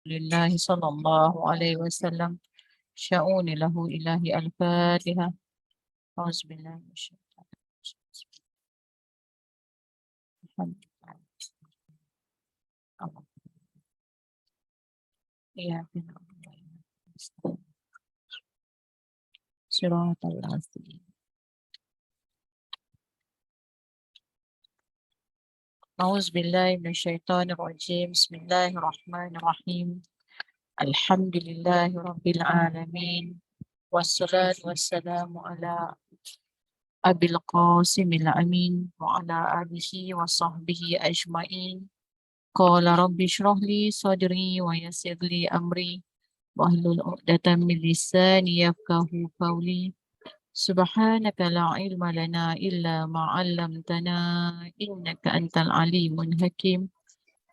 لله صلى الله عليه وسلم شؤون له إلهي الفاتحة. أعوذ بالله من الشيطان الرجيم. الحمد لله. إياك نعبد وإياك نستعين صراط العزيز. أعوذ بالله من الشيطان الرجيم. بسم الله الرحمن الرحيم. الحمد لله رب العالمين، والصلاة والسلام على أبي القاسم الأمين وعلى آله وصحبه أجمعين. قال رب اشرح لي صدري ويسر لي أمري واحلل عقدة من لساني يفقه قولي. سبحانك لا علم لنا إلا ما علمتنا إنك أنت العليم الحكيم.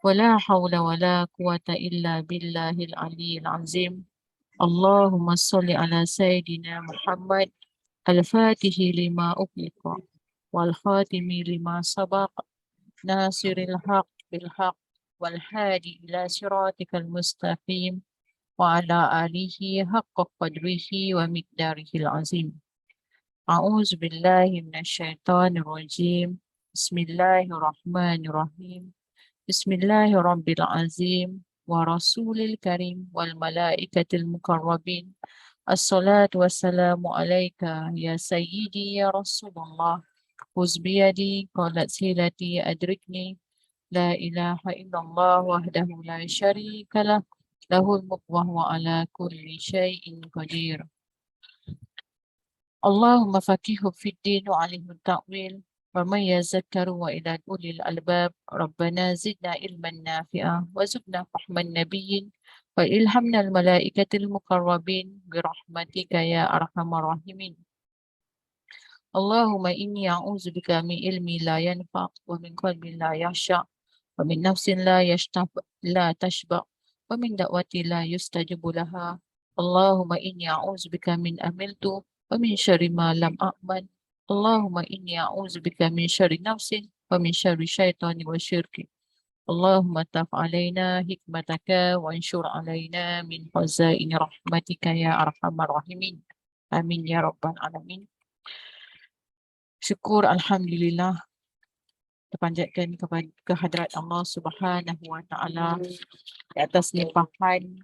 ولا حول ولا قوة إلا بالله العلي العظيم. اللهم صل على سيدنا محمد الفاتح لما أغلق والخاتم لما سبق ناصر الحق بالحق والهادي إلى صراطك المستقيم وعلى آله حق قدره ومقداره العظيم. أعوذ بالله من الشيطان الرجيم. بسم الله الرحمن الرحيم. بسم الله رب العظيم ورسول الكريم والملائكة المقربين. الصلاة والسلام عليك يا سيدي يا رسول الله. خذ بيدي قالت سيلتي أدركني. لا إله إلا الله وحده لا شريك له، له الملك وهو على كل شيء قدير. اللهم فقهه في الدين وعلمه التأويل ومن يذكر وإلى أولي الألباب. ربنا زدنا علما نافعا وزدنا فهما نبيين وإلهمنا الملائكة المقربين برحمتك يا أرحم الراحمين. اللهم إني أعوذ بك من علم لا ينفع ومن قلب لا يخشع ومن نفس لا تشبع ومن دعوة لا يستجب لها. اللهم إني أعوذ بك من أملت ومن شر ما لم أأمن. اللهم إني أعوذ بك من شر نفسي ومن شر شيطان وشرك. اللهم تف علينا حكمتك وانشر علينا من خزائن رحمتك يا أرحم الراحمين. آمين يا رب العالمين. Syukur Alhamdulillah terpanjatkan kepada kehadrat Allah Subhanahu Wa Taala di atas limpahan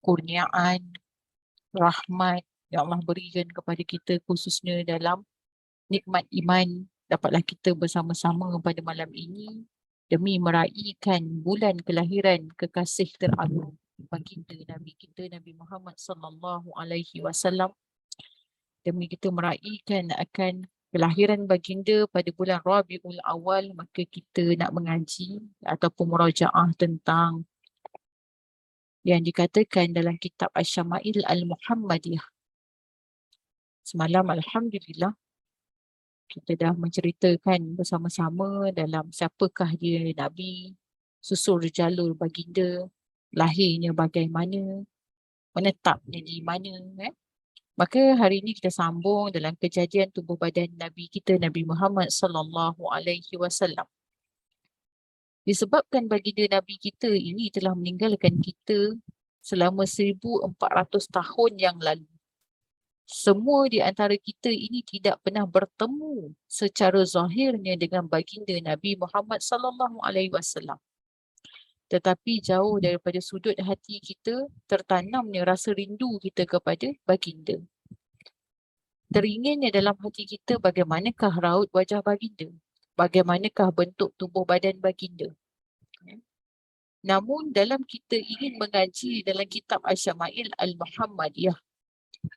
kurniaan rahmat yang Allah berikan kepada kita, khususnya dalam nikmat iman. Dapatlah kita bersama-sama pada malam ini demi meraihkan bulan kelahiran kekasih teragung baginda Nabi kita Nabi Muhammad sallallahu alaihi wasallam. Demi kita meraihkan akan kelahiran baginda pada bulan Rabiul Awal, maka kita nak mengaji ataupun murajaah tentang yang dikatakan dalam kitab Asy-Syama'il Al-Muhammadiyah. Semalam Alhamdulillah kita dah menceritakan bersama-sama dalam siapakah dia Nabi, susur jalur baginda, lahirnya bagaimana, menetapnya di mana. Maka hari ini kita sambung dalam kejadian tubuh badan Nabi kita Nabi Muhammad sallallahu alaihi wasallam. Disebabkan baginda Nabi kita ini telah meninggalkan kita selama 1400 tahun yang lalu. Semua di antara kita ini tidak pernah bertemu secara zahirnya dengan baginda Nabi Muhammad sallallahu alaihi wasallam. Tetapi jauh daripada sudut hati kita tertanamnya rasa rindu kita kepada baginda. Teringinnya dalam hati kita bagaimanakah raut wajah baginda, bagaimanakah bentuk tubuh badan baginda. Namun dalam kita ingin mengaji dalam kitab Asy-Syama'il Al-Muhammadiyah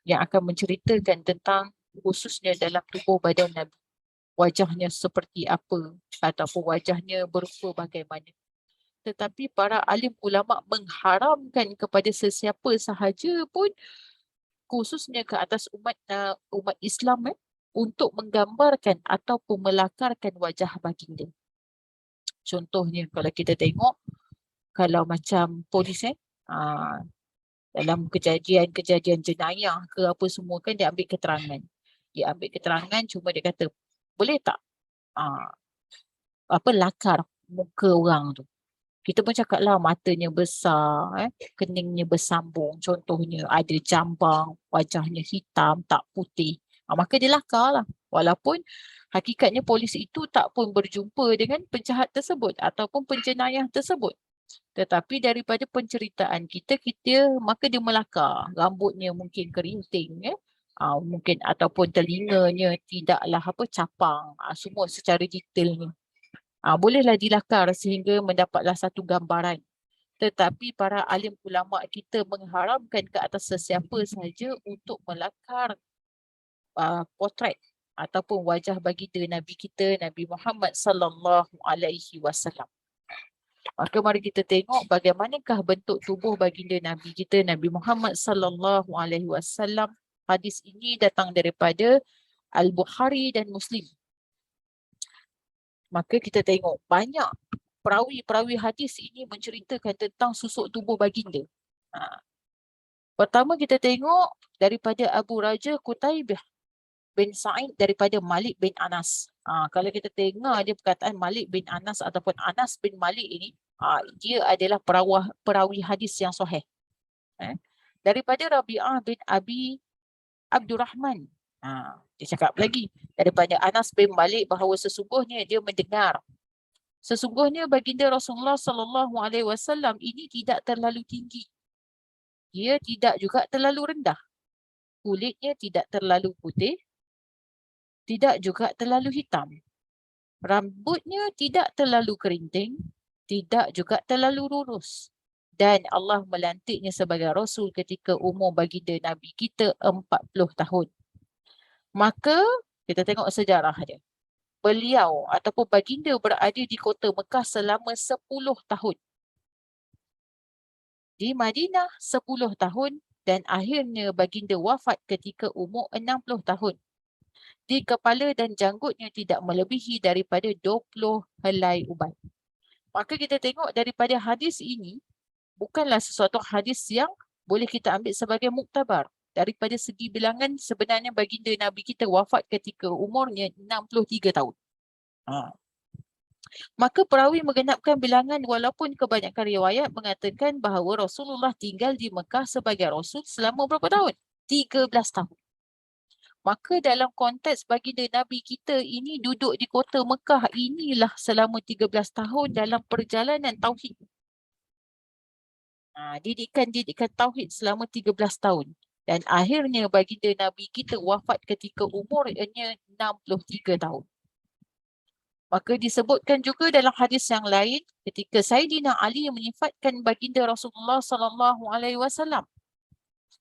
yang akan menceritakan tentang khususnya dalam tubuh badan Nabi, wajahnya seperti apa ataupun wajahnya berupa bagaimana. Tetapi para alim ulama mengharamkan kepada sesiapa sahaja pun, khususnya ke atas umat Islam untuk menggambarkan ataupun melakarkan wajah baginda. Contohnya kalau kita tengok, kalau macam polis dalam kejadian jenayah ke apa semua kan dia ambil keterangan. Dia ambil keterangan cuma dia kata boleh tak lakar muka orang tu. Kita pun cakap lah matanya besar, keningnya bersambung. Contohnya ada jambang, wajahnya hitam, tak putih. Maka dia lakar lah. Walaupun hakikatnya polis itu tak pun berjumpa dengan penjahat tersebut ataupun penjenayah tersebut. Tetapi daripada penceritaan kita maka dia melakar. Rambutnya mungkin kerinting, mungkin ataupun telinganya tidaklah capang. Semua secara detailnya. Bolehlah dilakar sehingga mendapatlah satu gambaran. Tetapi para alim ulama kita mengharamkan ke atas sesiapa sahaja untuk melakar potret ataupun wajah baginda Nabi kita Nabi Muhammad sallallahu alaihi wasallam. Maka mari kita tengok bagaimanakah bentuk tubuh baginda Nabi kita Nabi Muhammad sallallahu alaihi wasallam. Hadis ini datang daripada Al-Bukhari dan Muslim. Maka kita tengok banyak perawi-perawi hadis ini menceritakan tentang susuk tubuh baginda. Pertama kita tengok daripada Abu Raja Qutaibah bin Sa'id daripada Malik bin Anas. Kalau kita tengok dia perkataan Malik bin Anas ataupun Anas bin Malik ini, dia adalah perawi hadis yang sahih. Daripada Rabi'ah bin Abi Abdurrahman. Dia cakap lagi daripada Anas bin Malik bahawa sesungguhnya dia mendengar. Sesungguhnya baginda Rasulullah sallallahu alaihi wasallam ini tidak terlalu tinggi. Dia tidak juga terlalu rendah. Kulitnya tidak terlalu putih, tidak juga terlalu hitam. Rambutnya tidak terlalu kerinting, tidak juga terlalu lurus. Dan Allah melantiknya sebagai Rasul ketika umur baginda Nabi kita 40 tahun. Maka kita tengok sejarah dia. Beliau ataupun baginda berada di kota Mekah selama 10 tahun. Di Madinah 10 tahun dan akhirnya baginda wafat ketika umur 60 tahun. Di kepala dan janggutnya tidak melebihi daripada 20 helai ubat. Maka kita tengok daripada hadis ini, bukanlah sesuatu hadis yang boleh kita ambil sebagai muktabar. Daripada segi bilangan, sebenarnya baginda Nabi kita wafat ketika umurnya 63 tahun. Maka perawi menggenapkan bilangan walaupun kebanyakan riwayat mengatakan bahawa Rasulullah tinggal di Mekah sebagai Rasul selama berapa tahun? 13 tahun. Maka dalam konteks baginda Nabi kita ini duduk di kota Mekah inilah selama 13 tahun dalam perjalanan Tauhid. Didikan Tauhid selama 13 tahun. Dan akhirnya baginda Nabi kita wafat ketika umurnya 63 tahun. Maka disebutkan juga dalam hadis yang lain ketika Sayyidina Ali menyifatkan baginda Rasulullah sallallahu alaihi wasallam.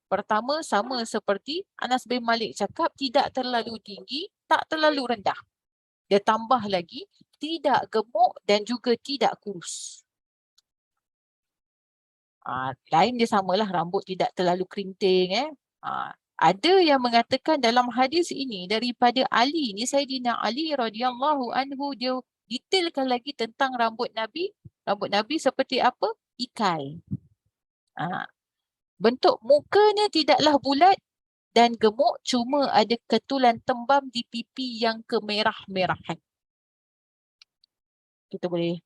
Pertama, sama seperti Anas bin Malik cakap, tidak terlalu tinggi, tak terlalu rendah. Dia tambah lagi, tidak gemuk dan juga tidak kurus. Lain dia samalah, rambut tidak terlalu kerinting. Ada yang mengatakan dalam hadis ini daripada Ali ni, Sayyidina Ali radhiyallahu anhu, dia detailkan lagi tentang rambut Nabi. Rambut Nabi seperti apa? Ikai. Bentuk mukanya tidaklah bulat dan gemuk, cuma ada ketulan tembam di pipi yang kemerah-merahan. Kita boleh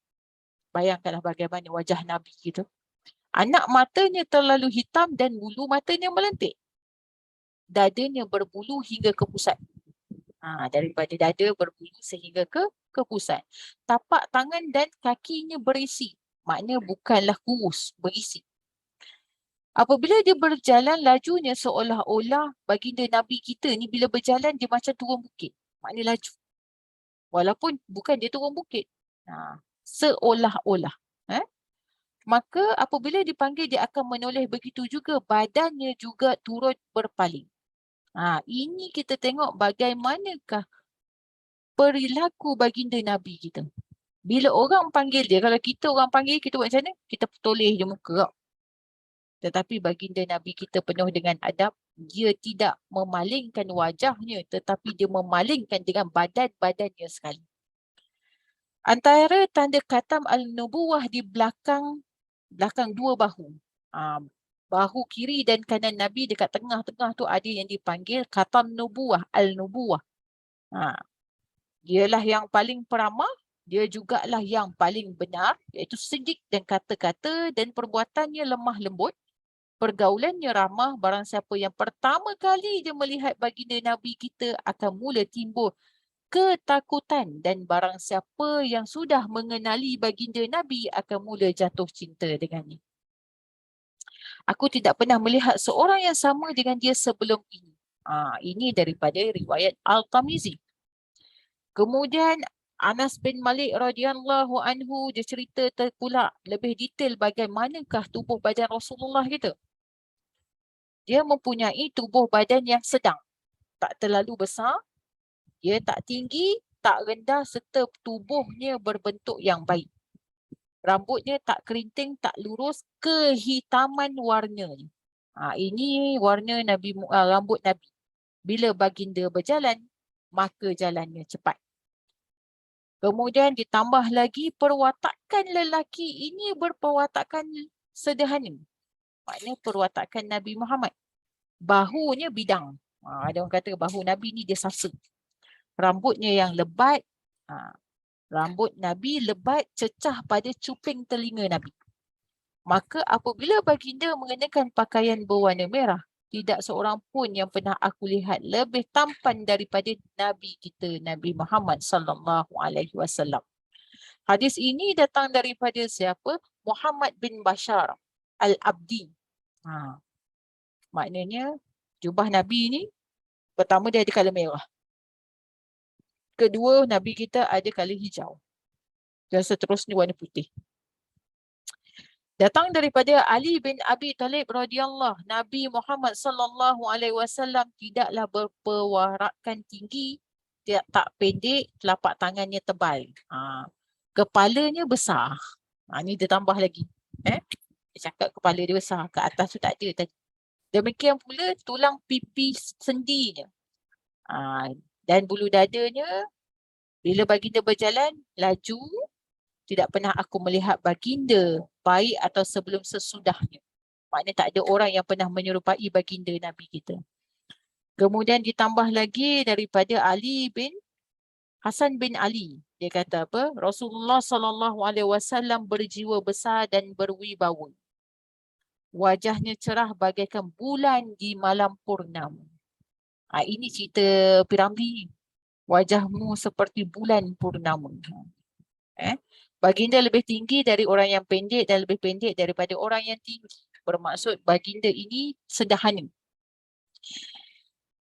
bayangkanlah bagaimana wajah Nabi gitu. Anak matanya terlalu hitam dan bulu matanya melentik. Dadanya berbulu hingga ke pusat. Daripada dada berbulu sehingga ke pusat. Tapak tangan dan kakinya berisi. Maknanya bukanlah kurus, berisi. Apabila dia berjalan lajunya seolah-olah baginda Nabi kita ni bila berjalan dia macam turun bukit. Maknanya laju. Walaupun bukan dia turun bukit. Seolah-olah. Maka apabila dipanggil dia akan menoleh, begitu juga badannya juga turut berpaling. Ini kita tengok bagaimanakah perilaku baginda Nabi kita. Bila orang panggil dia, kalau kita orang panggil, kita buat macam mana? Kita toleh je muka. Tetapi baginda Nabi kita penuh dengan adab. Dia tidak memalingkan wajahnya, tetapi dia memalingkan dengan badan-badannya sekali. Antara tanda khatam al-nubuwah di belakang dua bahu. Bahu kiri dan kanan Nabi, dekat tengah-tengah tu ada yang dipanggil khatam nubuwah, al-nubuwah. Dialah yang paling peramah Dia jugalah yang paling benar, iaitu sidik dan kata-kata dan perbuatannya lemah lembut. Pergaulannya ramah, barang siapa yang pertama kali dia melihat baginda Nabi kita akan mula timbul ketakutan, dan barang siapa yang sudah mengenali baginda Nabi akan mula jatuh cinta dengannya. Aku tidak pernah melihat seorang yang sama dengan dia sebelum ini. Ini daripada riwayat Al-Tamizi. Kemudian Anas bin Malik radhiyallahu anhu dia cerita pula lebih detail bagaimanakah tubuh badan Rasulullah kita. Dia mempunyai tubuh badan yang sedang, tak terlalu besar, dia tak tinggi, tak rendah, serta tubuhnya berbentuk yang baik. Rambutnya tak kerinting, tak lurus, kehitaman warnanya. Ini warna rambut Nabi. Bila baginda berjalan, maka jalannya cepat. Kemudian ditambah lagi perwatakan lelaki ini berperwatakan sederhana. Maknanya perwatakan Nabi Muhammad. Bahunya bidang. Ada orang kata bahu Nabi ni dia sasa. Rambutnya yang lebat. Rambut Nabi lebat cecah pada cuping telinga Nabi. Maka apabila baginda mengenakan pakaian berwarna merah, tidak seorang pun yang pernah aku lihat lebih tampan daripada Nabi kita, Nabi Muhammad sallallahu alaihi wasallam. Hadis ini datang daripada siapa? Muhammad bin Bashar Al-Abdi. Maknanya jubah Nabi ni pertama dia ada colour merah. Kedua, Nabi kita ada colour hijau. Dan seterusnya warna putih. Datang daripada Ali bin Abi Talib radhiyallahu, Nabi Muhammad sallallahu alaihi wasallam tidaklah berpewarakan tinggi, tak pendek, telapak tangannya tebal. Kepalanya besar. Ni dia tambah lagi. Dia cakap kepala dia besar, ke atas tu tak ada tadi. Demikian pula tulang pipi sendinya. Dan bulu dadanya, bila baginda berjalan, laju, tidak pernah aku melihat baginda baik atau sebelum sesudahnya. Maknanya tak ada orang yang pernah menyerupai baginda Nabi kita. Kemudian ditambah lagi daripada Hasan bin Ali. Dia kata apa? Rasulullah sallallahu alaihi wasallam berjiwa besar dan berwibawa. Wajahnya cerah bagaikan bulan di malam purnama. Ini cerita Piramli. Wajahmu seperti bulan purnama. Baginda lebih tinggi dari orang yang pendek dan lebih pendek daripada orang yang tinggi. Bermaksud baginda ini sederhana.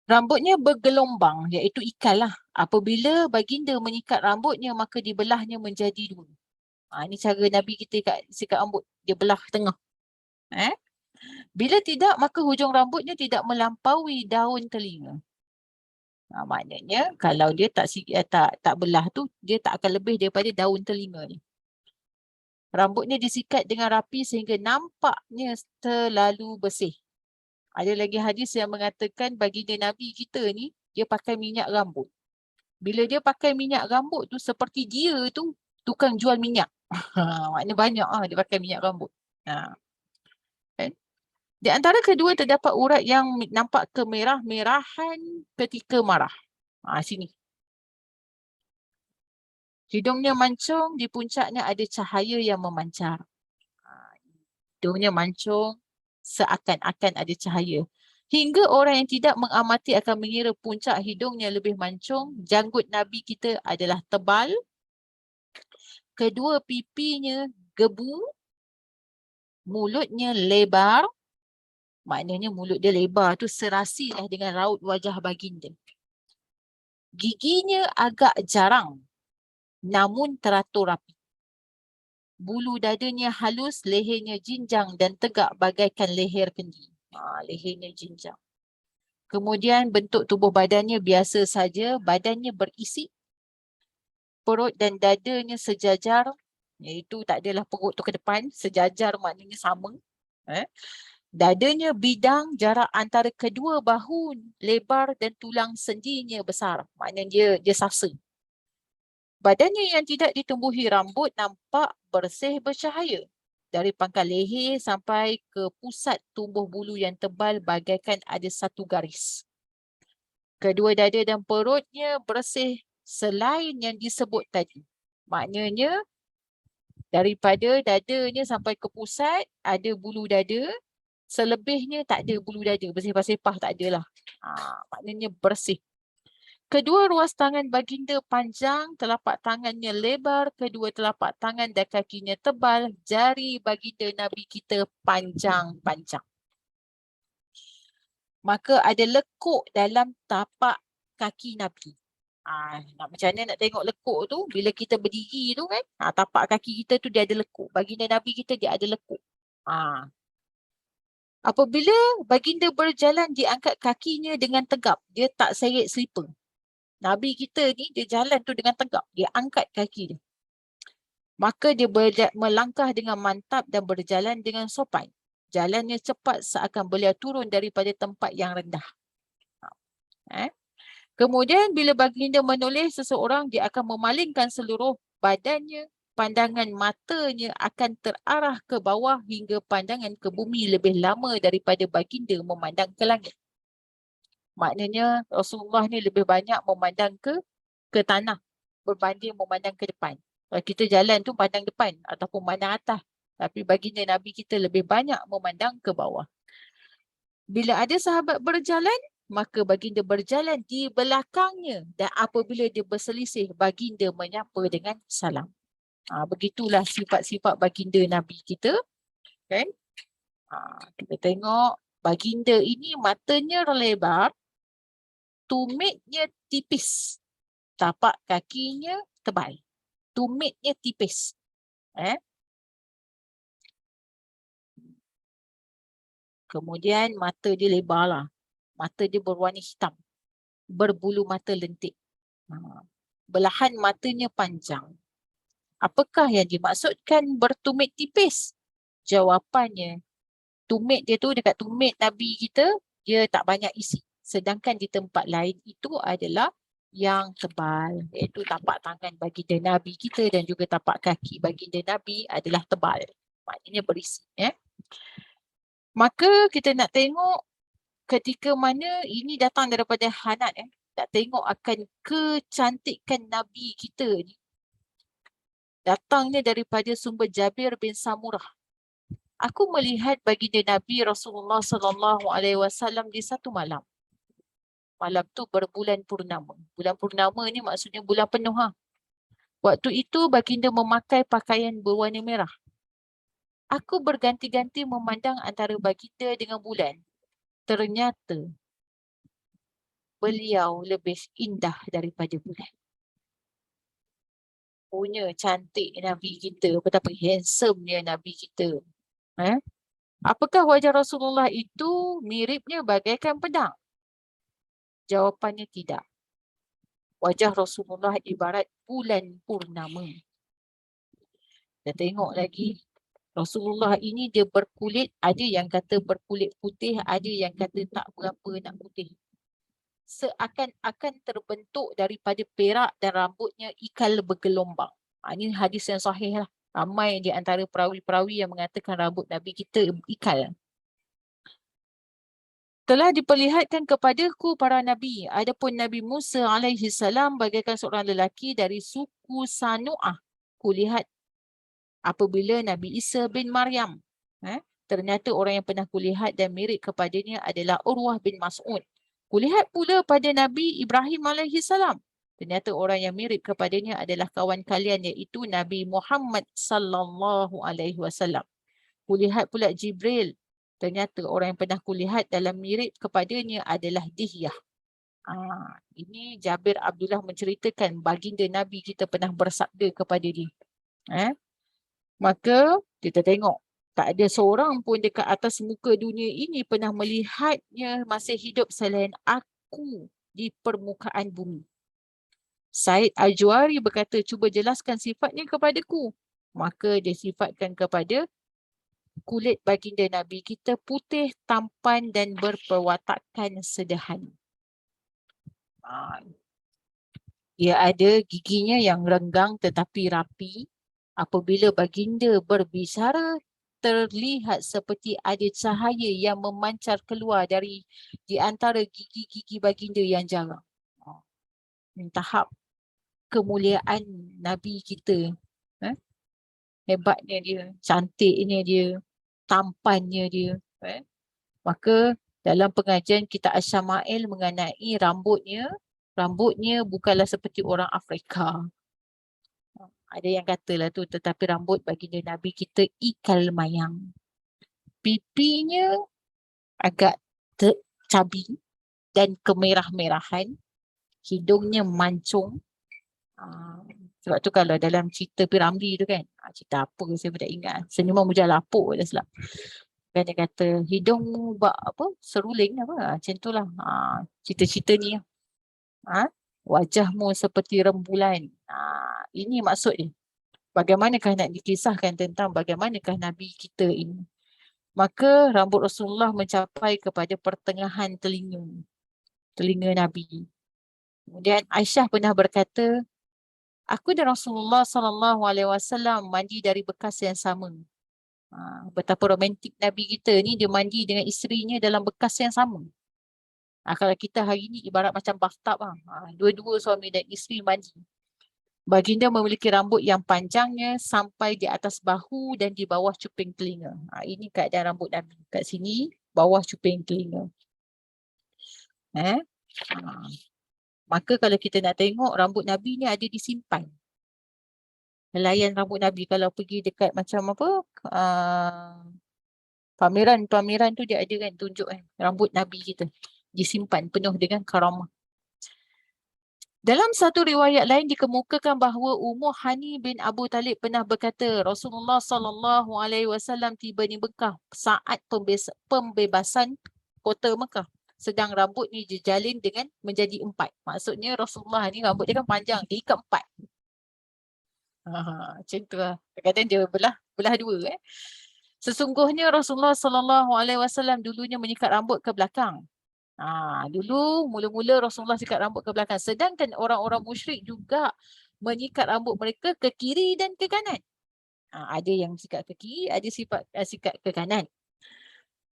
Rambutnya bergelombang, iaitu ikal lah. Apabila baginda menyikat rambutnya, maka dibelahnya menjadi dua. Ini cara Nabi kita sikat rambut. Dia belah tengah. Bila tidak, maka hujung rambutnya tidak melampaui daun telinga. Maknanya kalau dia tak belah tu, dia tak akan lebih daripada daun telinga ni. Rambutnya disikat dengan rapi sehingga nampaknya terlalu bersih. Ada lagi hadis yang mengatakan baginda Nabi kita ni, dia pakai minyak rambut. Bila dia pakai minyak rambut tu, seperti dia tu tukang jual minyak. Maknanya banyak dia pakai minyak rambut. Di antara kedua terdapat urat yang nampak kemerah-merahan ketika marah. Sini. Hidungnya mancung, di puncaknya ada cahaya yang memancar. Hidungnya mancung, seakan-akan ada cahaya. Hingga orang yang tidak mengamati akan mengira puncak hidungnya lebih mancung. Janggut Nabi kita adalah tebal. Kedua pipinya gebu. Mulutnya lebar. Maknanya mulut dia lebar tu serasilah dengan raut wajah baginda. Giginya agak jarang, namun teratur rapi. Bulu dadanya halus, lehernya jinjang dan tegak bagaikan leher kendi. Lehernya jinjang. Kemudian bentuk tubuh badannya biasa saja, badannya berisi. Perut dan dadanya sejajar, iaitu tak adalah perut tu ke depan, sejajar maknanya sama. Dadanya bidang, jarak antara kedua bahu lebar dan tulang sendinya besar. Maknanya dia sasa. Badannya yang tidak ditumbuhi rambut nampak bersih bercahaya. Dari pangkal leher sampai ke pusat tumbuh bulu yang tebal bagaikan ada satu garis. Kedua dada dan perutnya bersih selain yang disebut tadi. Maknanya daripada dadanya sampai ke pusat ada bulu dada, selebihnya tak ada bulu dada, bersepah-sepah tak ada lah. Maknanya bersih. Kedua ruas tangan baginda panjang, telapak tangannya lebar, kedua telapak tangan dan kakinya tebal, jari baginda Nabi kita panjang-panjang. Maka ada lekuk dalam tapak kaki Nabi. Macam mana nak tengok lekuk tu? Bila kita berdiri tu kan, tapak kaki kita tu dia ada lekuk. Baginda Nabi kita dia ada lekuk. Apabila baginda berjalan, dia angkat kakinya dengan tegap. Dia tak seret selipar. Nabi kita ni dia jalan tu dengan tegap. Dia angkat kaki dia. Maka dia melangkah dengan mantap dan berjalan dengan sopan. Jalannya cepat seakan beliau turun daripada tempat yang rendah. Kemudian bila baginda menoleh seseorang, dia akan memalingkan seluruh badannya. Pandangan matanya akan terarah ke bawah hingga pandangan ke bumi lebih lama daripada baginda memandang ke langit. Maknanya Rasulullah ni lebih banyak memandang ke tanah berbanding memandang ke depan. Kalau kita jalan tu pandang depan ataupun pandang atas. Tapi baginda Nabi kita lebih banyak memandang ke bawah. Bila ada sahabat berjalan, maka baginda berjalan di belakangnya. Dan apabila dia berselisih, baginda menyapa dengan salam. Begitulah sifat-sifat baginda Nabi kita. Kan? Kita tengok baginda ini matanya lebar, tumitnya tipis, tapak kakinya tebal, tumitnya tipis. Kemudian mata dia lebar lah. Mata dia berwarna hitam, berbulu mata lentik. Belahan matanya panjang. Apakah yang dimaksudkan bertumit tipis? Jawapannya, tumit dia tu dekat tumit Nabi kita, dia tak banyak isi. Sedangkan di tempat lain itu adalah yang tebal, iaitu tapak tangan baginda Nabi kita dan juga tapak kaki baginda Nabi adalah tebal. Maknanya berisi. Maka kita nak tengok ketika mana ini datang daripada Hanat. Nak tengok akan kecantikan Nabi kita ni. Datangnya daripada sumber Jabir bin Samurah. Aku melihat baginda Nabi Rasulullah SAW di satu malam. Malam tu berbulan purnama. Bulan purnama ni maksudnya bulan penuh. Waktu itu baginda memakai pakaian berwarna merah. Aku berganti-ganti memandang antara baginda dengan bulan. Ternyata beliau lebih indah daripada bulan. Punya cantik Nabi kita, betapa handsome-nya Nabi kita. Apakah wajah Rasulullah itu miripnya bagaikan pedang? Jawapannya tidak. Wajah Rasulullah ibarat bulan purnama. Kita tengok lagi. Rasulullah ini dia berkulit, ada yang kata berkulit putih, ada yang kata tak berapa nak putih. Seakan-akan terbentuk daripada perak dan rambutnya ikal bergelombang. Ini hadis yang sahih lah. Ramai di antara perawi-perawi yang mengatakan rambut Nabi kita ikal. Telah diperlihatkan kepadaku para Nabi. Adapun Nabi Musa alaihi salam bagaikan seorang lelaki dari suku Sanu'ah. Kulihat apabila Nabi Isa bin Maryam. Ternyata orang yang pernah kulihat dan mirip kepadanya adalah Urwah bin Mas'ud. Kulihat pula pada Nabi Ibrahim alaihi salam. Ternyata orang yang mirip kepadanya adalah kawan kalian iaitu Nabi Muhammad sallallahu alaihi wasallam. Kulihat pula Jibril. Ternyata orang yang pernah kulihat dalam mirip kepadanya adalah Dihyah. Ini Jabir Abdullah menceritakan baginda Nabi kita pernah bersabda kepada dia. Maka kita tengok tak ada seorang pun dekat atas muka dunia ini pernah melihatnya masih hidup selain aku di permukaan bumi. Said Al-Juwari berkata, cuba jelaskan sifatnya kepadaku. Maka dia sifatkan kepada kulit baginda Nabi kita putih, tampan dan berperwatakan sederhana. Dia ada giginya yang renggang tetapi rapi. Apabila baginda berbicara, terlihat seperti ada cahaya yang memancar keluar dari di antara gigi-gigi baginda yang jarang. Tahap kemuliaan Nabi kita. Eh? Hebatnya dia, cantiknya dia, tampannya dia. Eh? Maka dalam pengajian kita Asyama'il mengenai rambutnya bukanlah seperti orang Afrika. Ada yang katalah tu, tetapi rambut baginda Nabi kita ikal mayang. Pipinya agak cabi dan kemerah-merahan. Hidungnya mancung. Sebab tu kalau dalam cerita Piramli tu kan, cerita apa saya pun tak ingat. Senyuman Bujang Lapuk dah silap. Kan dia kata hidung seruling macam tu lah. Cerita-cerita ni. Wajahmu seperti rembulan. Ini maksud dia. Bagaimanakah nak dikisahkan tentang bagaimanakah Nabi kita ini. Maka rambut Rasulullah mencapai kepada pertengahan telinga Nabi. Kemudian Aisyah pernah berkata, aku dan Rasulullah SAW mandi dari bekas yang sama. Betapa romantik Nabi kita ni, dia mandi dengan isterinya dalam bekas yang sama. Kalau kita hari ni ibarat macam bathtub dua-dua suami dan isteri mandi. Baginda memiliki rambut yang panjangnya sampai di atas bahu dan di bawah cuping telinga. Ini keadaan rambut Nabi. Kat sini, bawah cuping telinga. Maka kalau kita nak tengok rambut Nabi ni ada disimpan. Helaian rambut Nabi kalau pergi dekat macam pameran-pameran tu dia ada kan tunjuk rambut Nabi kita. Disimpan penuh dengan karamah. Dalam satu riwayat lain dikemukakan bahawa Ummu Hani bin Abu Talib pernah berkata Rasulullah SAW tiba di Mekah saat pembebasan kota Mekah. Sedang rambut ni dijalin dengan menjadi 4. Maksudnya Rasulullah ni rambut dia kan panjang, diikat 4. Macam tu lah. Kadang-kadang dia belah dua. Sesungguhnya Rasulullah SAW dulunya menyikat rambut ke belakang. Dulu mula-mula Rasulullah sikat rambut ke belakang. Sedangkan orang-orang musyrik juga menyikat rambut mereka ke kiri dan ke kanan. Ada yang sikat ke kiri, ada sikat ke kanan.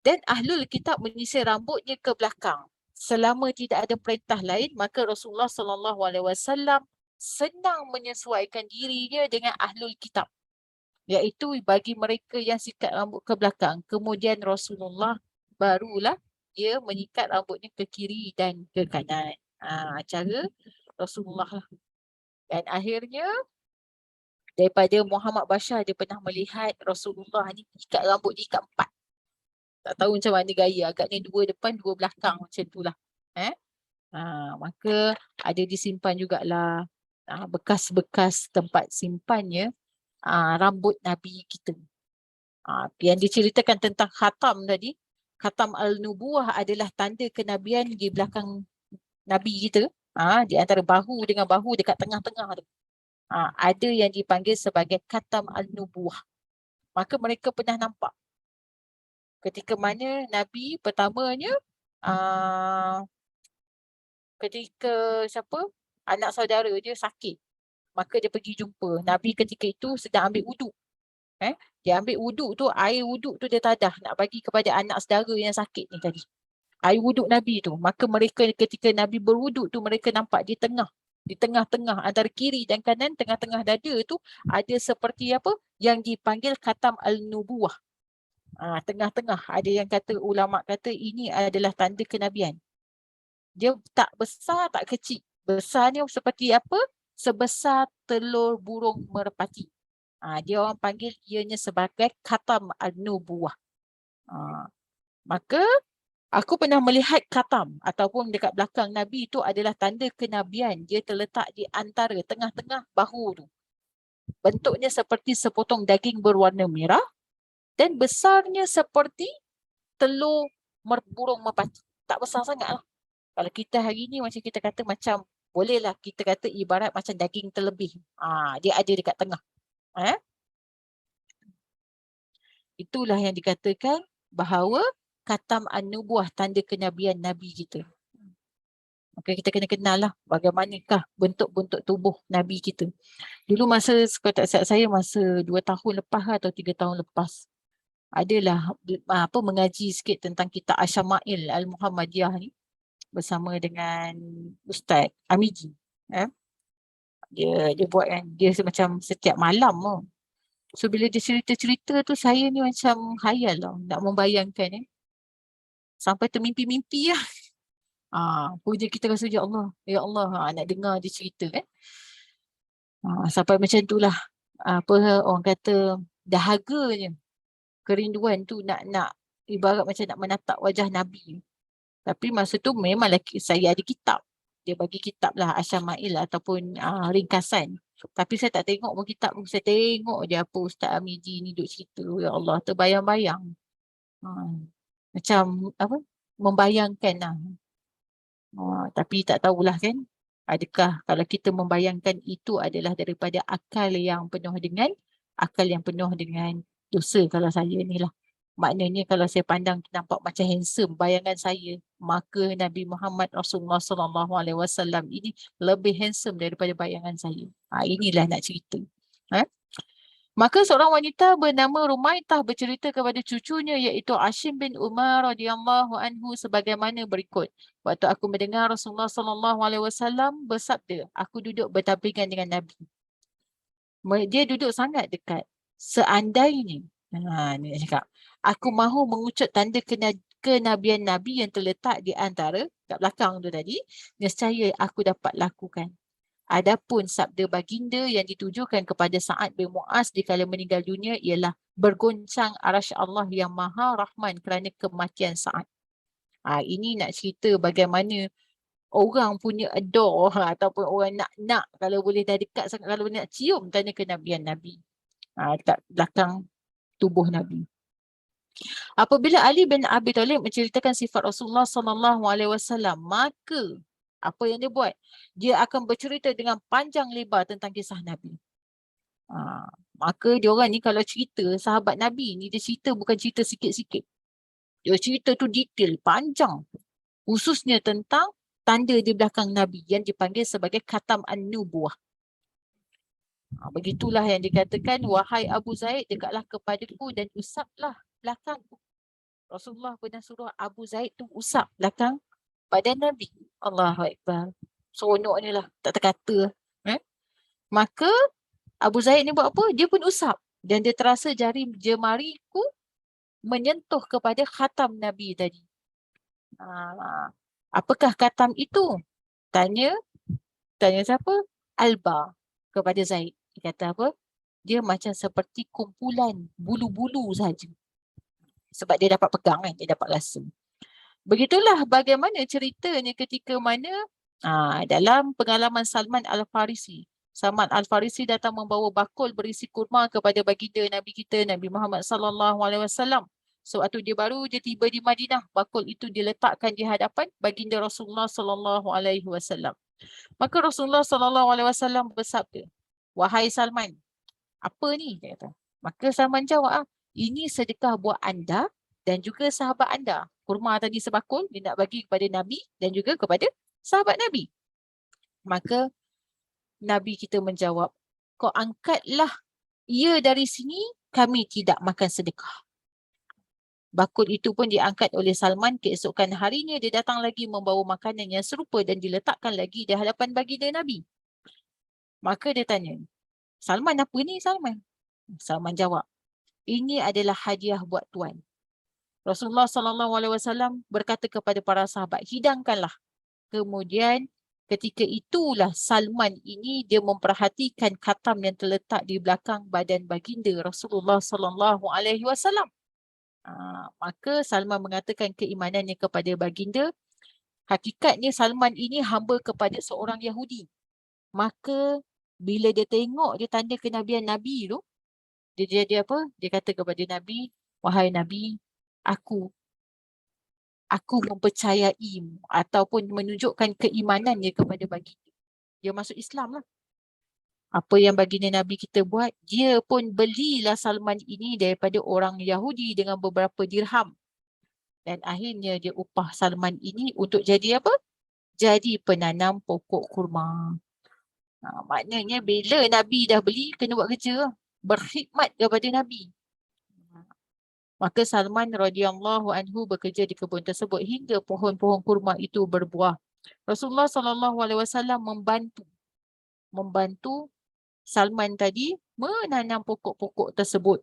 Dan Ahlul Kitab menyisir rambutnya ke belakang. Selama tidak ada perintah lain, maka Rasulullah SAW senang menyesuaikan dirinya dengan Ahlul Kitab. Iaitu bagi mereka yang sikat rambut ke belakang. Kemudian Rasulullah barulah dia menyikat rambutnya ke kiri dan ke kanan. Cara Rasulullah lah. Dan akhirnya daripada Muhammad Bashar dia pernah melihat Rasulullah ni ikat rambut dia ikat 4. Tak tahu macam mana gaya. Agaknya 2 depan, 2 belakang macam tu lah. Maka ada disimpan jugalah bekas-bekas tempat simpannya rambut Nabi kita. Yang diceritakan tentang khatam tadi, khatam al-nubuwah adalah tanda kenabian di belakang Nabi kita. Di antara bahu dengan bahu dekat tengah-tengah tu. Ada yang dipanggil sebagai khatam al-nubuwah. Maka mereka pernah nampak ketika mana Nabi pertamanya ketika anak saudara dia sakit. Maka dia pergi jumpa. Nabi ketika itu sedang ambil wuduk. Dia ambil wuduk tu, air wuduk tu dia tadah nak bagi kepada anak saudara yang sakit ni tadi. Air wuduk Nabi tu. Maka mereka ketika Nabi berwuduk tu mereka nampak di tengah-tengah antara kiri dan kanan, tengah-tengah dada tu ada seperti yang dipanggil khatam al-nubuwah. Tengah-tengah ada yang ulama kata ini adalah tanda kenabian. Dia tak besar tak kecil. Besarnya seperti sebesar telur burung merpati. Dia orang panggil ianya sebagai khatam al-nubuwah. Maka aku pernah melihat khatam ataupun dekat belakang Nabi itu adalah tanda kenabian. Dia terletak di antara tengah-tengah bahu tu. Bentuknya seperti sepotong daging berwarna merah dan besarnya seperti telur burung merpati. Tak besar sangat lah. Kalau kita hari ni macam kita kata macam bolehlah kita kata ibarat macam daging terlebih. Dia ada dekat tengah. Itulah yang dikatakan bahawa khatam an-nubuwah tanda kenabian Nabi kita. Maka kita kena kenal lah bagaimanakah bentuk-bentuk tubuh Nabi kita. Dulu masa saya masa 2 tahun lepas atau 3 tahun lepas adalah mengaji sikit tentang kitab Asyama'il Al-Muhammadiyah ni bersama dengan Ustaz Amiji. Dia buat kan, dia macam setiap malam tu. So bila dia cerita-cerita tu saya ni macam khayal lah nak membayangkan sampai termimpi-mimpi lah. Puja kita rasa ya Allah nak dengar dia cerita kan. Sampai macam tu lah. Apa orang kata dahaganya kerinduan tu nak ibarat macam nak menatap wajah Nabi. Tapi masa tu memanglah saya ada kitab. Dia bagi kitab lah Asyama'il ataupun ringkasan. Tapi saya tak tengok pun kitab pun. Saya tengok je apa Ustaz Amiji ni duk cerita. Ya Allah, terbayang-bayang. Macam apa? Membayangkan lah. Tapi tak tahulah kan. Adakah kalau kita membayangkan itu adalah daripada akal yang penuh dengan dosa kalau saya ni lah. Maknanya kalau saya pandang nampak macam handsome bayangan saya, maka Nabi Muhammad Rasulullah SAW ini lebih handsome daripada bayangan saya. Inilah nak cerita. Maka seorang wanita bernama Rumaitah bercerita kepada cucunya iaitu Ashim bin Umar radhiyallahu anhu sebagaimana berikut. Waktu aku mendengar Rasulullah SAW bersabda, aku duduk berdampingan dengan Nabi. Dia duduk sangat dekat. Seandainya, ni nak cakap, aku mahu mengucut tanda kenabian Nabi yang terletak di antara, kat belakang tu tadi, nescaya aku dapat lakukan. Adapun sabda baginda yang ditujukan kepada Sa'ad bin Mu'az dikala meninggal dunia ialah bergoncang arasy Allah yang maha rahman kerana kematian Sa'ad. Ini nak cerita bagaimana orang punya adore ataupun orang nak kalau boleh dah dekat sangat, kalau nak cium tanda kenabian Nabi dekat belakang tubuh Nabi. Apabila Ali bin Abi Thalib menceritakan sifat Rasulullah SAW, maka apa yang dia buat? Dia akan bercerita dengan panjang lebar tentang kisah Nabi. Maka dia orang ni kalau cerita sahabat Nabi ni, dia cerita bukan cerita sikit-sikit. Dia cerita tu detail, panjang. Khususnya tentang tanda di belakang Nabi yang dipanggil sebagai khatam an-nubuwah. Begitulah yang dikatakan, wahai Abu Zaid, dekatlah kepadaku dan usaplah belakangku. Rasulullah pernah suruh Abu Zaid tu usap belakang badan Nabi. Allahu Akbar. Seronok ni lah, tak terkata. Maka Abu Zaid ni buat apa? Dia pun usap. Dan dia terasa jari jemariku menyentuh kepada khatam Nabi tadi. Apakah khatam itu? Tanya siapa? Alba kepada Zaid. Dia kata apa? Dia macam seperti kumpulan bulu-bulu saja. Sebab dia dapat pegang kan, dia dapat rasa. Begitulah bagaimana ceritanya ketika mana dalam pengalaman Salman Al-Farisi. Salman Al-Farisi datang membawa bakul berisi kurma kepada baginda Nabi kita, Nabi Muhammad SAW. So waktu dia tiba di Madinah, bakul itu diletakkan di hadapan baginda Rasulullah SAW. Maka Rasulullah SAW bersabda, wahai Salman, apa ni? Dia kata. Maka Salman jawab, ini sedekah buat anda dan juga sahabat anda. Kurma tadi sebakul, dia nak bagi kepada Nabi dan juga kepada sahabat Nabi. Maka Nabi kita menjawab, kau angkatlah ia dari sini, kami tidak makan sedekah. Bakul itu pun diangkat oleh Salman. Keesokan harinya dia datang lagi membawa makanan yang serupa dan diletakkan lagi di hadapan baginda Nabi. Maka dia tanya, Salman, apa ni Salman? Salman jawab, ini adalah hadiah buat tuan. Rasulullah SAW berkata kepada para sahabat, hidangkanlah. Kemudian ketika itulah Salman ini dia memperhatikan khatam yang terletak di belakang badan baginda Rasulullah SAW. Maka Salman mengatakan keimanannya kepada baginda. Hakikatnya Salman ini hamba kepada seorang Yahudi. Maka bila dia tengok dia tanda kenabian Nabi tu, dia apa? Dia kata kepada Nabi, wahai Nabi, aku mempercayai ataupun menunjukkan keimanannya kepada baginda. Dia masuk Islam lah. Apa yang baginda Nabi kita buat, dia pun belilah Salman ini daripada orang Yahudi dengan beberapa dirham. Dan akhirnya dia upah Salman ini untuk jadi apa? Jadi penanam pokok kurma. Maknanya bila Nabi dah beli, kena buat kerja. Berkhidmat kepada Nabi. Maka Salman radhiyallahu anhu bekerja di kebun tersebut hingga pohon-pohon kurma itu berbuah. Rasulullah SAW membantu membantu Salman tadi menanam pokok-pokok tersebut.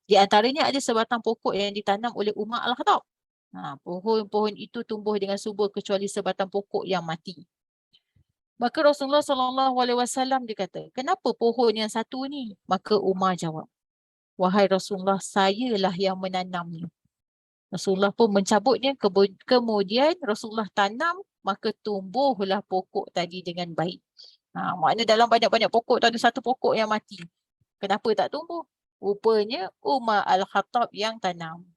Di antaranya ada sebatang pokok yang ditanam oleh Umar Al-Khattab. Pohon-pohon itu tumbuh dengan subur kecuali sebatang pokok yang mati. Maka Rasulullah SAW dia kata, kenapa pohon yang satu ni? Maka Umar jawab, wahai Rasulullah, sayalah yang menanamnya. Rasulullah pun mencabutnya, kemudian Rasulullah tanam, maka tumbuhlah pokok tadi dengan baik. Maknanya dalam banyak-banyak pokok tu ada satu pokok yang mati. Kenapa tak tumbuh? Rupanya Umar Al-Khattab yang tanam.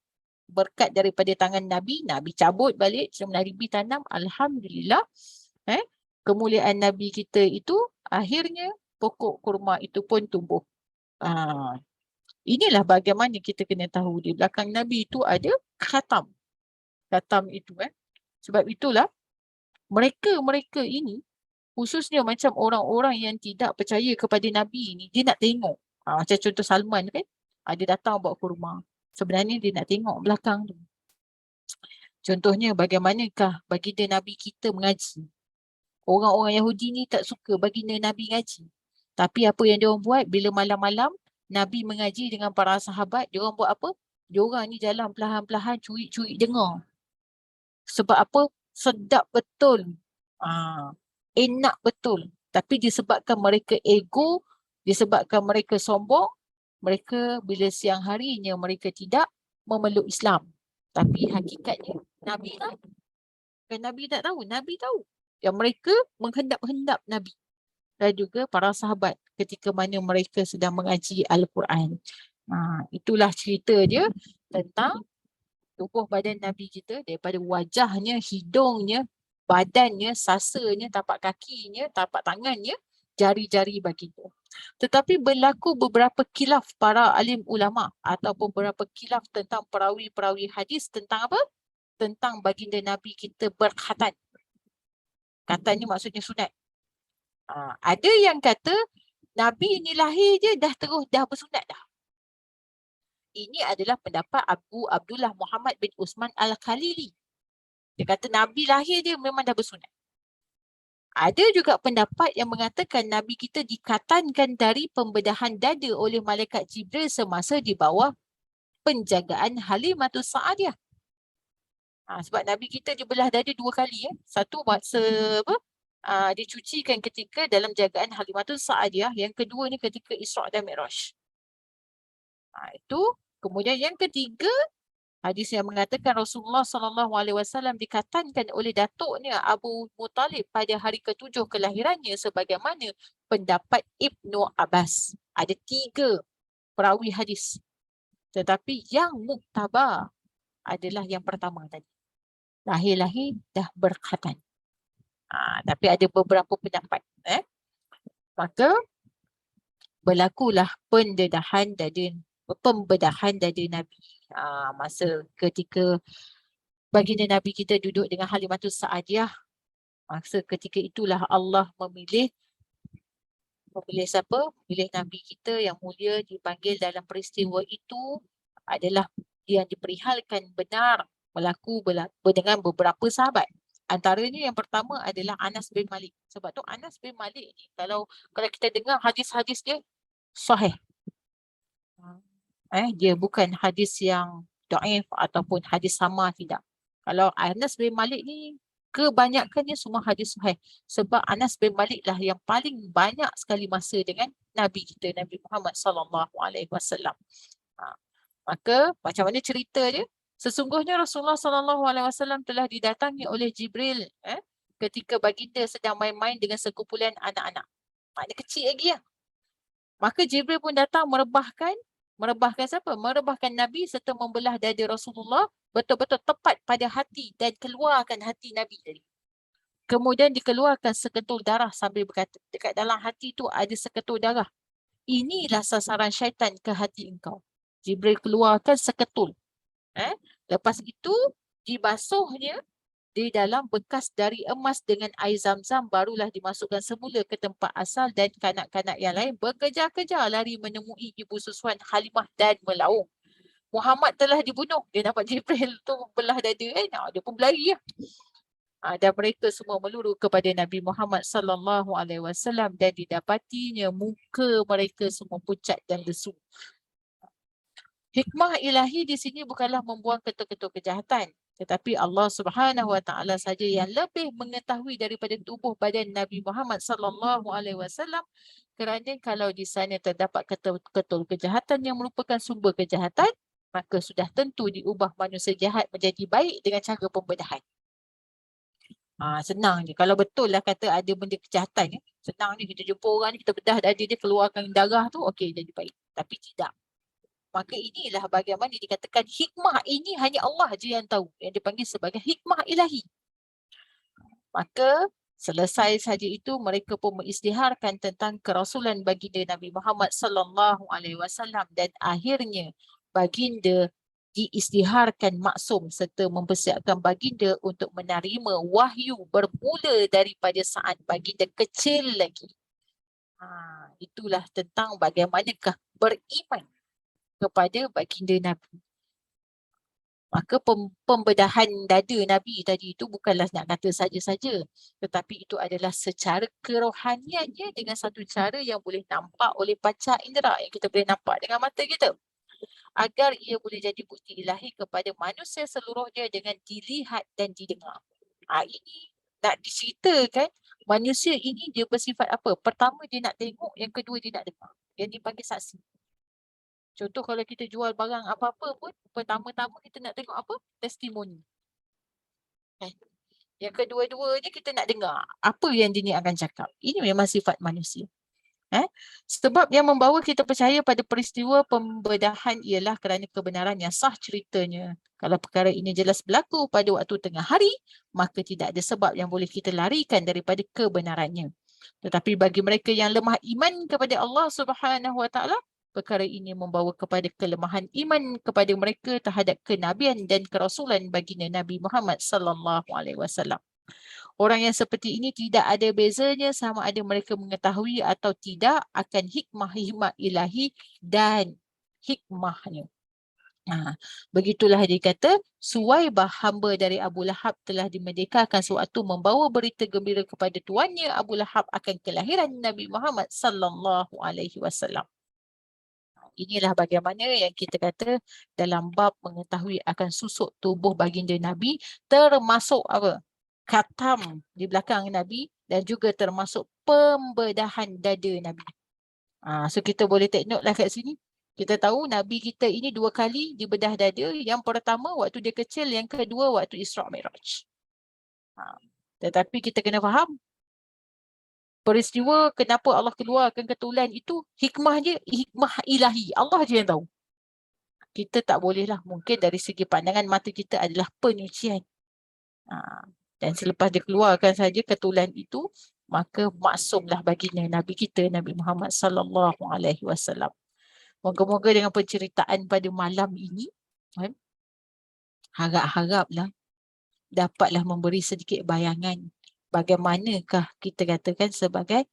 Berkat daripada tangan Nabi, Nabi cabut balik, Nabi tanam, Alhamdulillah. Kemuliaan Nabi kita itu, akhirnya pokok kurma itu pun tumbuh. Inilah bagaimana kita kena tahu di belakang Nabi itu ada khatam. Khatam itu sebab itulah mereka ini khususnya macam orang-orang yang tidak percaya kepada Nabi ni, dia nak tengok. Macam contoh Salman kan, dia datang bawa kurma. Sebenarnya dia nak tengok belakang tu. Contohnya bagaimanakah baginda Nabi kita mengaji. Orang-orang Yahudi ni tak suka baginda Nabi ngaji. Tapi apa yang diorang buat bila malam-malam Nabi mengaji dengan para sahabat, diorang buat apa? Diorang ni jalan perlahan-perlahan curi-curi dengar. Sebab apa? Sedap betul. Enak betul. Tapi disebabkan mereka ego, disebabkan mereka sombong, mereka bila siang harinya mereka tidak memeluk Islam. Tapi hakikatnya Nabi tahu. Kan Nabi tak tahu? Nabi tahu. Yang mereka menghendap-hendap Nabi. Dan juga para sahabat ketika mana mereka sedang mengaji Al-Quran. Itulah cerita dia tentang tubuh badan Nabi kita, daripada wajahnya, hidungnya, badannya, sasanya, tapak kakinya, tapak tangannya, jari-jari baginda. Tetapi berlaku beberapa khilaf para alim ulama ataupun beberapa khilaf tentang perawi-perawi hadis tentang apa? Tentang baginda Nabi kita berkhatan. Khatan ni maksudnya sunat. Ada yang kata Nabi ni lahir je dah bersunat dah. Ini adalah pendapat Abu Abdullah Muhammad bin Usman Al-Khalili. Dia kata Nabi lahir dia memang dah bersunat. Ada juga pendapat yang mengatakan Nabi kita dikatankan dari pembedahan dada oleh malaikat Jibril semasa di bawah penjagaan Halimatus Sa'adiyah. Sebab Nabi kita dia belah dada 2 kali. Satu masa dia cucikan ketika dalam jagaan Halimatus Sa'adiyah. Yang kedua ni ketika Isra' dan Mi'raj. Itu. Kemudian yang ketiga, hadis yang mengatakan Rasulullah SAW dikatankan oleh datuknya Abu Muttalib pada hari ke-7 kelahirannya sebagaimana pendapat Ibnu Abbas. Ada 3 perawi hadis. Tetapi yang muktabar adalah yang pertama tadi. Lahir-lahir dah berkhatan. Tapi ada beberapa pendapat. Maka berlakulah pembedahan dada Nabi. Masa ketika baginda Nabi kita duduk dengan Halimatus Sa'adiyah, masa ketika itulah Allah memilih siapa? Memilih Nabi kita yang mulia dipanggil dalam peristiwa itu adalah yang diperihalkan benar berlaku dengan beberapa sahabat. Antaranya yang pertama adalah Anas bin Malik. Sebab tu Anas bin Malik ni kalau kita dengar hadis-hadis dia sahih. Dia bukan hadis yang dhaif ataupun hadis sama, tidak. Kalau Anas bin Malik ni kebanyakannya semua hadis sahih. Sebab Anas bin Malik lah yang paling banyak sekali masa dengan Nabi kita, Nabi Muhammad SAW. Maka macam mana cerita dia? Sesungguhnya Rasulullah SAW telah didatangi oleh Jibril ketika baginda sedang main-main dengan sekumpulan anak-anak. Maknanya kecil lagi ya. Maka Jibril pun datang merebahkan siapa? Merebahkan Nabi serta membelah dada Rasulullah betul-betul tepat pada hati dan keluarkan hati Nabi tadi. Kemudian dikeluarkan seketul darah sambil berkata, dekat dalam hati tu ada seketul darah. Inilah sasaran syaitan ke hati engkau. Jibril keluarkan seketul. Lepas itu dibasuhnya di dalam bekas dari emas dengan air zam-zam, barulah dimasukkan semula ke tempat asal dan kanak-kanak yang lain berkejar-kejar lari menemui ibu susuan Halimah dan melaung. Muhammad telah dibunuh. Dia dapat Jibril tu belah dada dia pun berlari ya. Dan mereka semua meluru kepada Nabi Muhammad sallallahu alaihi wasallam dan didapatinya muka mereka semua pucat dan lesu. Hikmah ilahi di sini bukanlah membuang ketul-ketul kejahatan, tetapi Allah Subhanahu wa taala saja yang lebih mengetahui daripada tubuh badan Nabi Muhammad sallallahu alaihi wasallam, kerana kalau di sana terdapat ketul-ketul kejahatan yang merupakan sumber kejahatan, maka sudah tentu diubah manusia jahat menjadi baik dengan cara pembedahan. Senang je. Kalau betul lah kata ada benda kejahatan, senang ni kita jumpa orang ni, kita bedah dada dia, keluarkan darah tu, okey jadi baik. Tapi tidak. Maka inilah bagaimana dikatakan hikmah ini hanya Allah je yang tahu, yang dipanggil sebagai hikmah ilahi. Maka selesai saja itu, mereka pun mengisytiharkan tentang kerasulan baginda Nabi Muhammad sallallahu alaihi wasallam, dan akhirnya baginda diisytiharkan maksum serta mempersiapkan baginda untuk menerima wahyu bermula daripada saat baginda kecil lagi. Itulah tentang bagaimanakah beriman kepada baginda Nabi. Maka pembedahan dada Nabi tadi itu bukanlah nak kata saja-saja, tetapi itu adalah secara kerohaniannya dengan satu cara yang boleh nampak oleh panca indera, yang kita boleh nampak dengan mata kita, agar ia boleh jadi bukti ilahi kepada manusia seluruhnya dengan dilihat dan didengar. Ini nak diceritakan manusia ini dia bersifat apa? Pertama dia nak tengok, yang kedua dia nak dengar. Yang dipanggil saksi. Contoh kalau kita jual barang apa-apa pun, pertama-tama kita nak tengok apa? Testimoni. Yang kedua-duanya kita nak dengar apa yang dia ni akan cakap. Ini memang sifat manusia. Sebab yang membawa kita percaya pada peristiwa pembedahan ialah kerana kebenaran yang sah ceritanya. Kalau perkara ini jelas berlaku pada waktu tengah hari, maka tidak ada sebab yang boleh kita larikan daripada kebenarannya. Tetapi bagi mereka yang lemah iman kepada Allah Subhanahu wa taala, perkara ini membawa kepada kelemahan iman kepada mereka terhadap kenabian dan kerasulan baginda Nabi Muhammad sallallahu alaihi wasallam. Orang yang seperti ini tidak ada bezanya sama ada mereka mengetahui atau tidak akan hikmah-hikmah ilahi dan hikmahnya. Begitulah dia kata, Suwaibah hamba dari Abu Lahab telah dimerdekakan sewaktu membawa berita gembira kepada tuannya Abu Lahab akan kelahiran Nabi Muhammad sallallahu alaihi wasallam. Inilah bagaimana yang kita kata dalam bab mengetahui akan susuk tubuh baginda Nabi, termasuk apa? Khatam di belakang Nabi, dan juga termasuk pembedahan dada Nabi. So kita boleh take note lah kat sini. Kita tahu Nabi kita ini 2 kali dibedah dada. Yang pertama waktu dia kecil, yang kedua waktu Isra' Mi'raj. Tetapi kita kena faham peristiwa kenapa Allah keluarkan ketulan itu, hikmahnya hikmah ilahi. Allah je yang tahu. Kita tak bolehlah, mungkin dari segi pandangan mata kita adalah penyucian. Dan selepas dia keluarkan saja ketulan itu, maka maksumlah baginda Nabi kita, Nabi Muhammad sallallahu alaihi wasallam. Moga-moga dengan penceritaan pada malam ini, harap-haraplah dapatlah memberi sedikit bayangan bagaimanakah kita katakan sebagai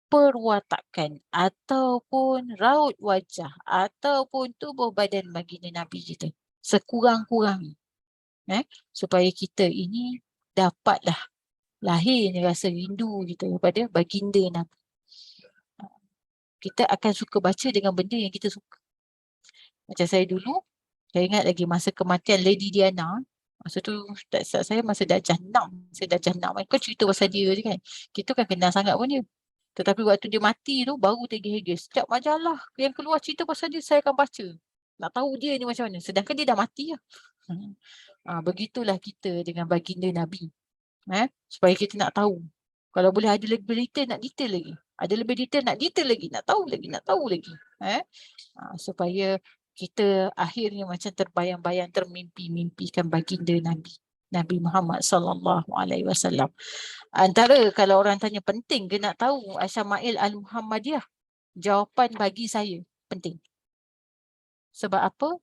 perwatakan ataupun raut wajah ataupun tubuh badan baginda Nabi kita. Sekurang-kurangnya. Supaya kita ini dapatlah lahirnya rasa rindu kita kepada baginda Nabi. Kita akan suka baca dengan benda yang kita suka. Macam saya dulu, saya ingat lagi masa kematian Lady Diana. Masa tu saya masa darjah 6. Saya darjah 6. Kau cerita pasal dia je kan. Kita kan kenal sangat pun dia. Tetapi waktu dia mati tu baru tergigit-gigit. Setiap majalah yang keluar cerita pasal dia, saya akan baca. Nak tahu dia ni macam mana. Sedangkan dia dah mati lah. Begitulah kita dengan baginda Nabi. Supaya kita nak tahu. Kalau boleh ada lebih detail, nak detail lagi. Ada lebih detail, nak detail lagi. Nak tahu lagi, nak tahu lagi. Supaya kita akhirnya macam terbayang-bayang, termimpi-mimpikan baginda Nabi. Nabi Muhammad sallallahu alaihi wasallam. Antara kalau orang tanya penting ke nak tahu Asyama'il Al-Muhammadiyah, jawapan bagi saya penting. Sebab apa?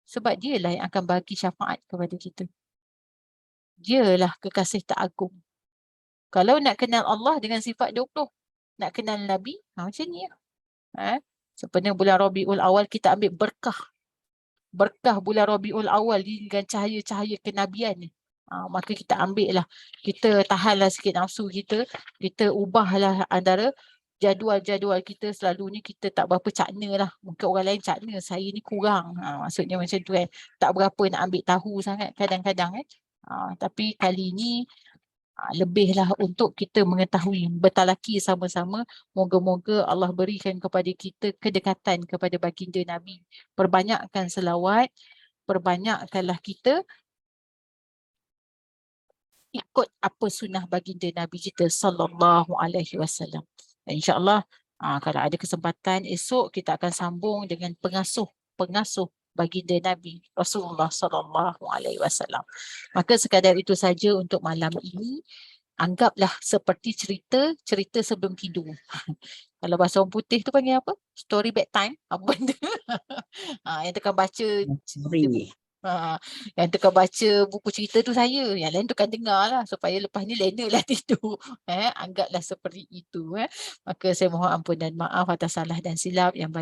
Sebab dialah yang akan bagi syafaat kepada kita. Dialah kekasih teragung. Kalau nak kenal Allah dengan sifat 20, nak kenal Nabi, macam ni lah. Sebenarnya bulan Rabiul Awal kita ambil berkah. Berkah bulan Rabiul Awal dengan cahaya-cahaya kenabian ni. Maka kita ambil lah, kita tahanlah sikit nafsu kita ubahlah antara jadual-jadual kita. Selalunya kita tak berapa cakna lah, mungkin orang lain cakna, saya ni kurang, maksudnya macam tu kan, tak berapa nak ambil tahu sangat kadang-kadang kan. Tapi kali ni lebihlah untuk kita mengetahui, bertalaki sama-sama. Moga-moga Allah berikan kepada kita kedekatan kepada baginda Nabi. Perbanyakkan selawat, perbanyakkanlah kita ikut apa sunnah baginda Nabi kita sallallahu alaihi wasallam. InsyaAllah kalau ada kesempatan esok kita akan sambung dengan pengasuh baginda Nabi Rasulullah sallallahu alaihi wasallam. Maka sekadar itu saja untuk malam ini. Anggaplah seperti cerita sebelum tidur. Kalau bahasa orang putih tu panggil apa? Story bedtime. Apa benda? Yang tekan baca yang tukar baca buku cerita tu saya, yang lain tukar dengar lah supaya lepas ni lenalah tidur. Anggaplah seperti itu. Maka saya mohon ampun dan maaf atas salah dan silap yang